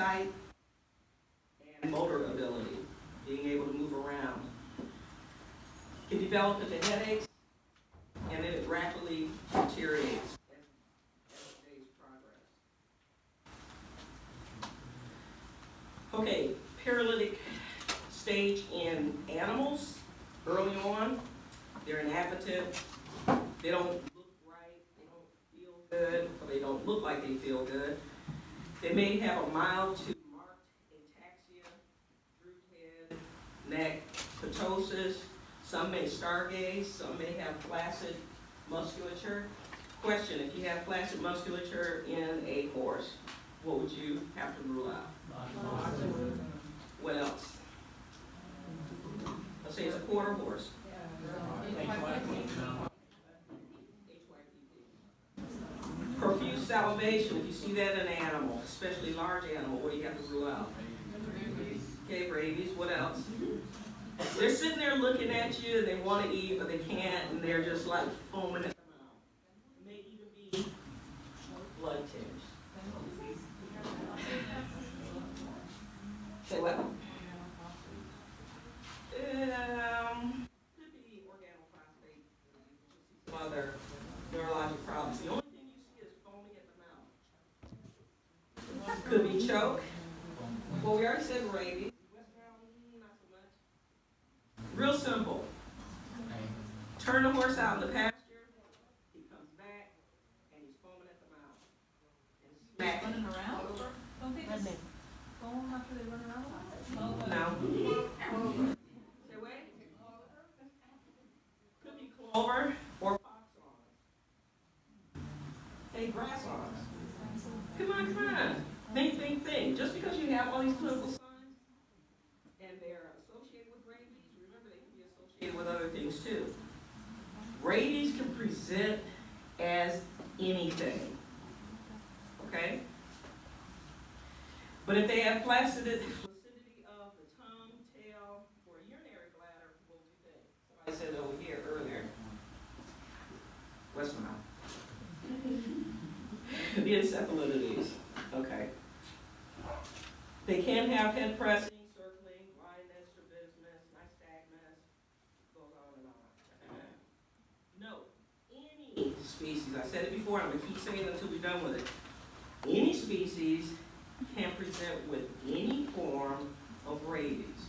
sight and motor ability, being able to move around. Can develop into headaches, and then it rapidly deteriorates as days progress. Okay, paralytic stage in animals. Early on, they're inappetent. They don't look right. They don't feel good, or they don't look like they feel good. They may have a mild to marked ataxia, drooped head, neck, ptosis. Some may stargaze. Some may have flaccid musculature. Question, if you have flaccid musculature in a horse, what would you have to rule out? What else? Let's say it's a quarter horse. Profuse salivation, if you see that in an animal, especially large animal, what do you have to rule out? Okay, rabies, what else? They're sitting there looking at you, and they want to eat, but they can't, and they're just like foaming at the mouth. It may even be blood tinged. Say what? Could be organophosphate, some other neurologic problems. The only thing you see is foaming at the mouth. Could be choke. Well, we already said rabies. Not so much. Real simple. Turn the horse out in the pasture. He comes back, and he's foaming at the mouth. And smacking. Running around? Don't they just foam after they run around? No. Say what? Could be clover or fox lawns. Hey, grass lawns. Come on. Think. Just because you have all these clinical signs and they're associated with rabies, remember they can be associated with other things too. Rabies can present as anything. Okay? But if they have flaccidity of the tongue, tail, or urinary bladder, what would you think? Somebody said over here earlier. West mouth. The encephalitides. Okay. They can have head pressing, circling, blindness, strabismus, nystagmus, goes on and on. No, any species, I said it before, I'm going to keep saying it until we're done with it. Any species can present with any form of rabies.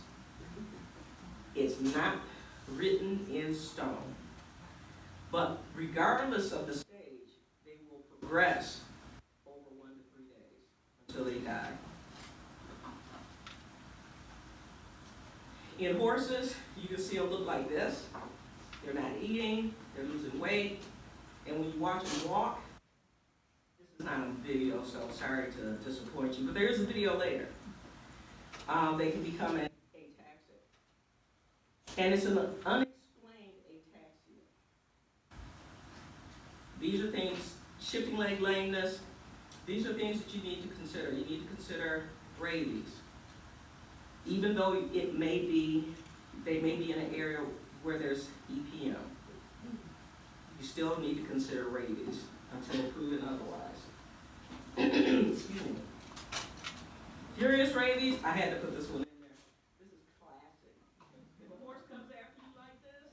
It's not written in stone. But regardless of the stage, they will progress over 1 to 3 days until they die. In horses, you can see them look like this. They're not eating, they're losing weight, and when you watch them walk, this is not a video, so sorry to disappoint you, but there is a video later. They can become ataxic. And it's an unexplained ataxia. These are things, shifting leg lameness, these are things that you need to consider. You need to consider rabies. Even though they may be in an area where there's EPM, you still need to consider rabies until proven otherwise. Excuse me. Furious rabies, I had to put this one in there. This is classic. If a horse comes after you like this,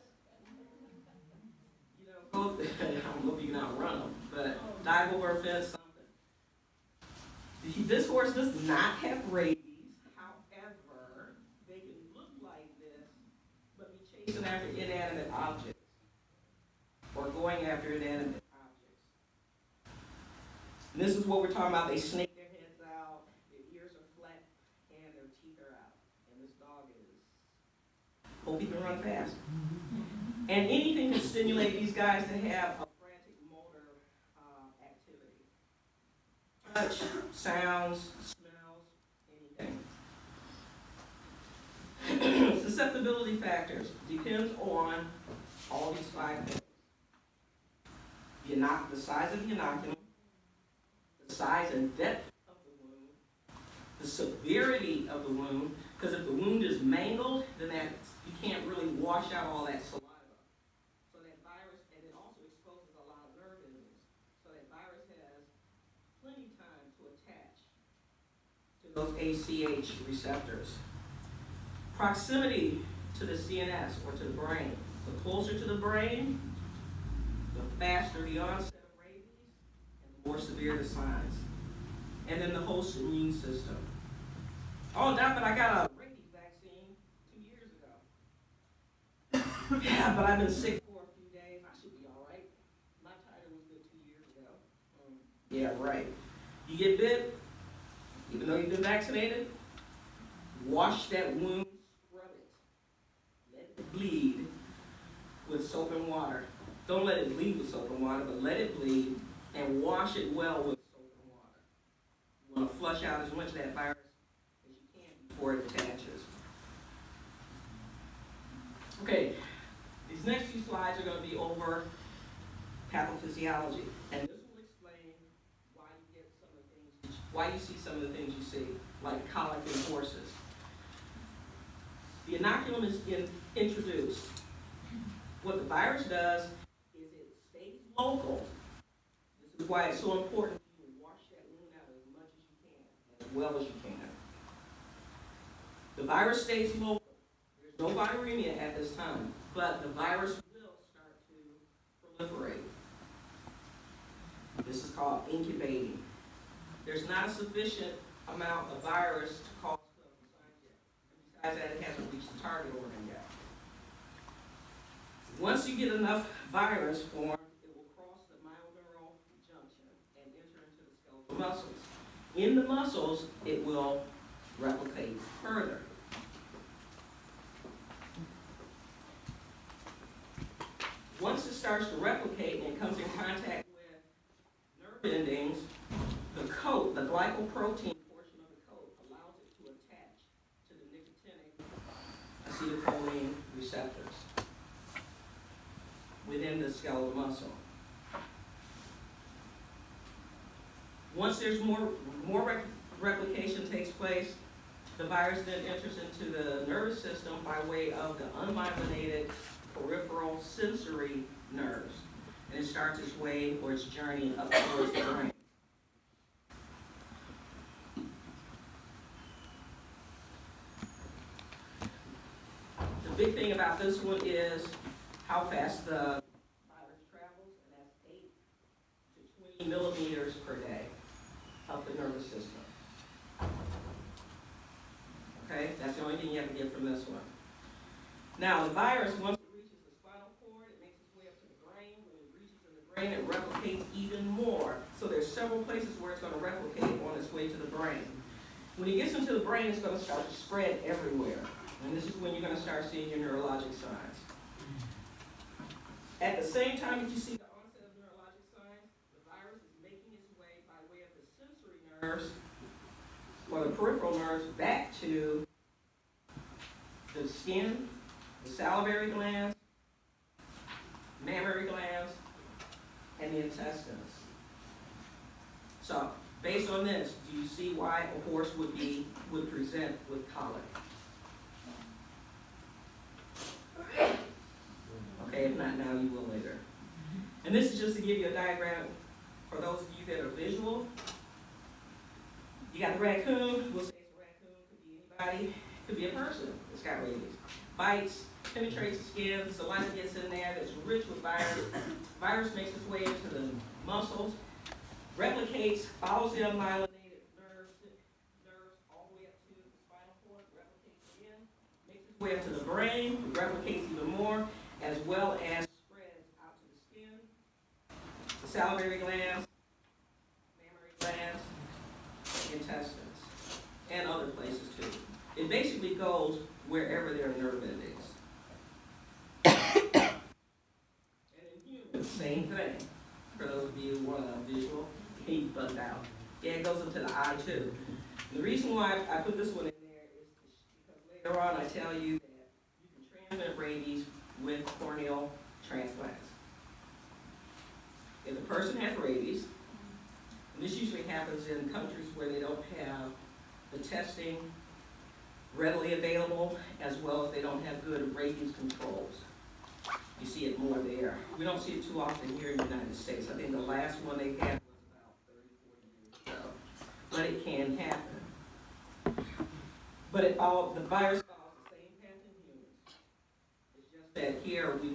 go, I don't know if you can outrun them, but dive over a fence, something. This horse does not have rabies. However, they can look like this, but be chasing after inanimate objects or going after inanimate objects. And this is what we're talking about. They snake their heads out, their ears are flat, and their teeth are out. And this dog is, hope he can run fast. And anything can stimulate these guys to have a frantic motor activity. Touch, sounds, smells, anything. Susceptibility factors depends on all these 5 things. The size of the inoculum, the size and depth of the wound, the severity of the wound, because if the wound is mangled, then you can't really wash out all that saliva. So that virus, and it also exposes a lot of nerve endings. So that virus has plenty of time to attach to those ACH receptors. Proximity to the CNS or to the brain. The closer to the brain, the faster the onset of rabies and the more severe the signs. And then the host immune system. Oh, Doc, but I got a rabies vaccine 2 years ago. Yeah, but I've been sick for a few days. I should be all right. My titer was good 2 years ago. Yeah, right. You get bit, even though you've been vaccinated, wash that wound, scrub it. Let it bleed with soap and water. Don't let it bleed with soap and water, but let it bleed and wash it well with soap and water. You want to flush out as much of that virus as you can before it attaches. Okay, these next few slides are going to be over pathophysiology, and this will explain why you get some of the things, why you see some of the things you see, like colic in horses. The inoculum is introduced. What the virus does is it stays local. This is why it's so important for you to wash that wound out as much as you can, as well as you can. The virus stays local. There's no viremia at this time, but the virus will start to proliferate. This is called incubating. There's not a sufficient amount of virus to cause clinical signs yet. And besides that, it hasn't reached the target organ yet. Once you get enough virus formed, it will cross the myoneural junction and enter into the skeletal muscles. In the muscles, it will replicate further. Once it starts to replicate and it comes in contact with nerve endings, the coat, the glycoprotein portion of the coat, allows it to attach to the nicotinic acetylcholine receptors within the skeletal muscle. Once there's more replication takes place, the virus then enters into the nervous system by way of the unmyelinated peripheral sensory nerves, and it starts its way or its journey up towards the brain. The big thing about this one is how fast the virus travels, and that's 8 to 20 millimeters per day up the nervous system. Okay, that's the only thing you have to get from this one. Now, the virus, once it reaches the spinal cord, it makes its way up to the brain. When it reaches in the brain, it replicates even more. So there's several places where it's going to replicate on its way to the brain. When it gets into the brain, it's going to start to spread everywhere. And this is when you're going to start seeing your neurologic signs. At the same time that you see the onset of neurologic signs, the virus is making its way by way of the sensory nerves or the peripheral nerves back to the skin, the salivary glands, mammary glands, and the intestines. So, based on this, do you see why a horse would present with colic? Okay, if not now, you will later. And this is just to give you a diagram for those of you that are visual. You got the raccoon. We'll say it's a raccoon. Could be anybody. Could be a person that's got rabies. Bites, penetrates the skin, saliva gets in there that's rich with virus. Virus makes its way into the muscles, replicates, follows the unmyelinated nerves all the way up to the spinal cord, replicates again, makes its way up to the brain, replicates even more, as well as spreads out to the skin, the salivary glands, mammary glands, intestines, and other places too. It basically goes wherever there are nerve endings. And in humans, same thing. For those of you who want a visual, he bugged out. Yeah, it goes into the eye too. And the reason why I put this one in there is because later on I tell you that you can transmit rabies with corneal transplants. If the person has rabies, and this usually happens in countries where they don't have the testing readily available, as well as they don't have good rabies controls. You see it more there. We don't see it too often here in the United States. I think the last one they had was about 30, 40 years ago. But it can happen. But the virus follows the same path in humans. It's just that here we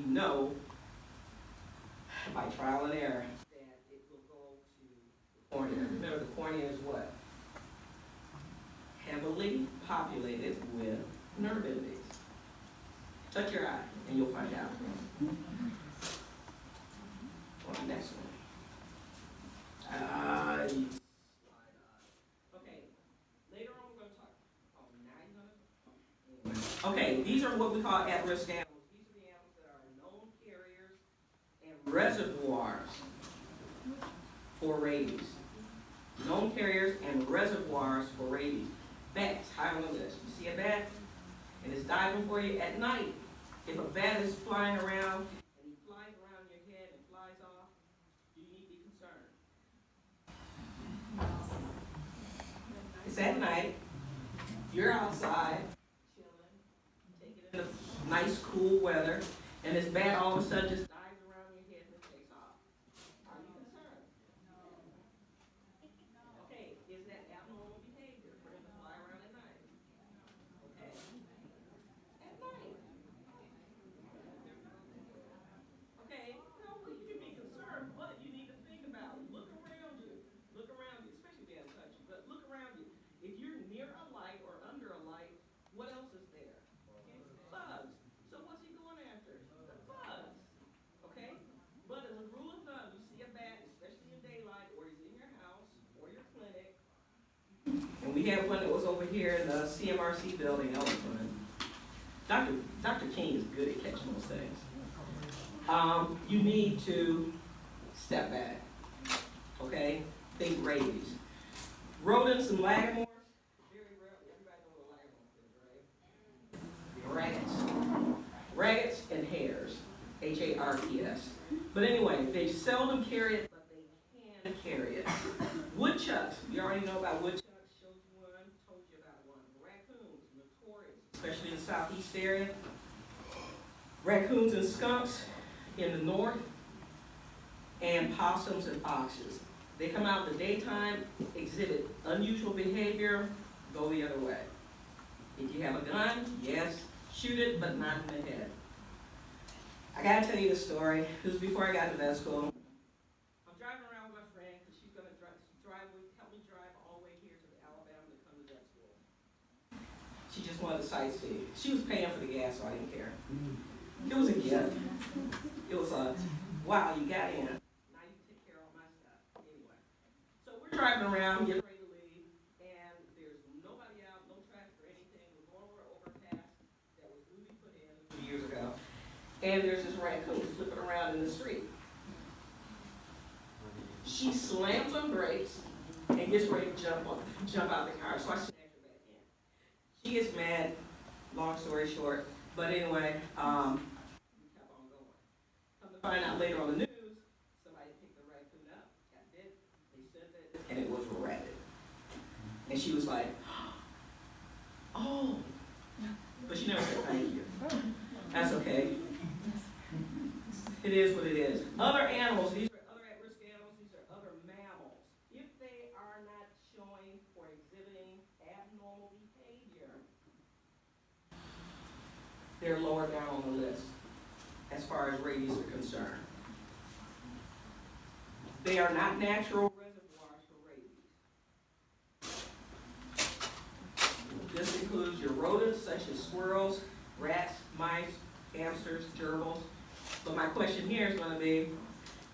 know by trial and error that it will go to the cornea. Remember, the cornea is what? Heavily populated with nerve endings. Touch your eye and you'll find out. On the next one. Okay, later on we're going to talk. Oh, now you're going to. Okay, these are what we call at-risk animals. These are the animals that are known carriers and reservoirs for rabies. Known carriers and reservoirs for rabies. Bats, high on the list. You see a bat and it's diving for you at night. If a bat is flying around and he flies around your head and flies off, you need to be concerned. It's at night. You're outside, chilling, taking in the nice, cool weather, and this bat all of a sudden just dives around your head and it takes off. Are you concerned? Okay, is that abnormal behavior for him to fly around at night? Okay. At night. Okay, no, well, you can be concerned, but you need to think about it. Look around you. Look around you, especially if they haven't touched you, but look around you. If you're near a light or under a light, what else is there? Bugs. So what's he going after? The bugs. Okay? But as a rule of thumb, you see a bat, especially in daylight, or he's in your house or your clinic. And we had one that was over here in the CMRC building. That was fun. Dr. King is good at catching those things. You need to step back. Okay? Think rabies. Rodents and lagomorphs, very rare. Everybody knows what a lagomorph is, right? Raggets and hares. H-A-R-E-S. But anyway, they seldom carry it, but they can carry it. Woodchucks. You already know about woodchucks. Showed you one. Told you about one. Raccoons, notorious, especially in the southeast area. Raccoons and skunks in the north. And possums and foxes. They come out in the daytime, exhibit unusual behavior, go the other way. If you have a gun, yes, shoot it, but not in the head. I gotta tell you the story. This was before I got to vet school. I'm driving around with my friend because she's gonna help me drive all the way here to Alabama to come to vet school. She just wanted to sightsee. She was paying for the gas, so I didn't care. It was a gift. It was a, wow, you got in. Driving around, getting ready to leave, and there's nobody out, no traffic or anything. We're going over an overpass that was newly put in a few years ago, and there's this raccoon flipping around in the street. She slams on brakes and gets ready to jump out the car, so I snatch her back in. She gets mad, long story short, but anyway, we kept on going. Come to find out later on the news, and it was a rabbit. And she was like, oh. But she never said thank you. That's okay. It is what it is. Other animals, these are other at-risk animals, these are other mammals. If they are not showing or exhibiting abnormal behavior, they're lower down on the list as far as rabies are concerned. They are not natural reservoirs for rabies. This includes your rodents such as squirrels, rats, mice, hamsters, gerbils. But my question here is going to be,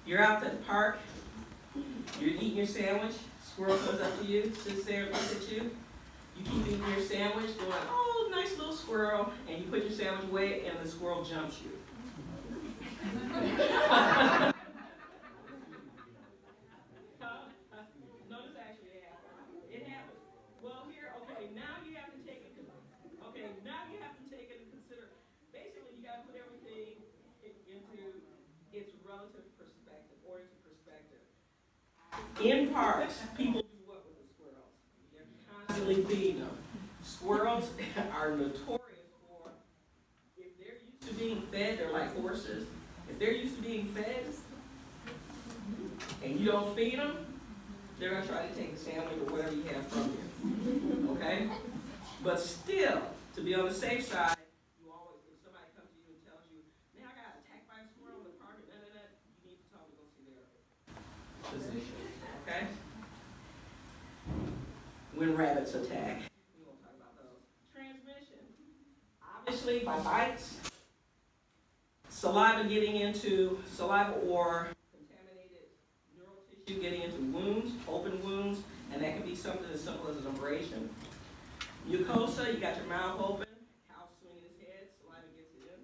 you're out at the park, you're eating your sandwich, squirrel comes up to you, sits there and looks at you. You keep eating your sandwich, going, oh, nice little squirrel, and you put your sandwich away and the squirrel jumps you. In parks, people do what with the squirrels? They're constantly feeding them. Squirrels are notorious for, if they're used to being fed, they're like horses. If they're used to being fed and you don't feed them, they're going to try to take the sandwich or whatever you have from you. Okay? But still, to be on the safe side, you always, if somebody comes to you and tells you, man, I got attacked by a squirrel in the park, you need to tell them to go see their physician, okay? When rabbits attack, we won't talk about those. Transmission, obviously by bites, saliva getting into, saliva or contaminated neural tissue getting into wounds, open wounds, and that can be something as simple as an abrasion. Mucosa, you got your mouth open, cow swinging his head, saliva gets in.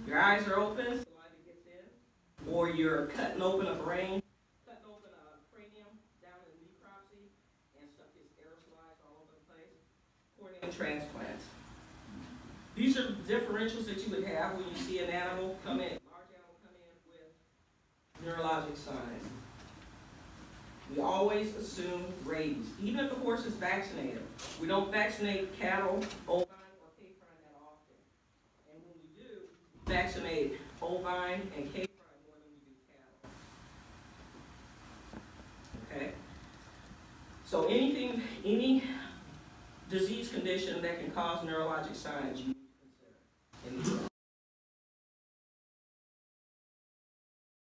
Your eyes are open, saliva gets in. Or you're cutting open a brain, cutting open a cranium down in the necropsy, and stuff gets aerosolized all over the place. Corneal transplants. These are differentials that you would have when you see an animal come in, large animal come in with neurologic signs. We always assume rabies, even if the horse is vaccinated. We don't vaccinate cattle, ovine, or caprine that often. And when we do, vaccinate ovine and caprine more than we do cattle. Okay? So any disease condition that can cause neurologic signs, you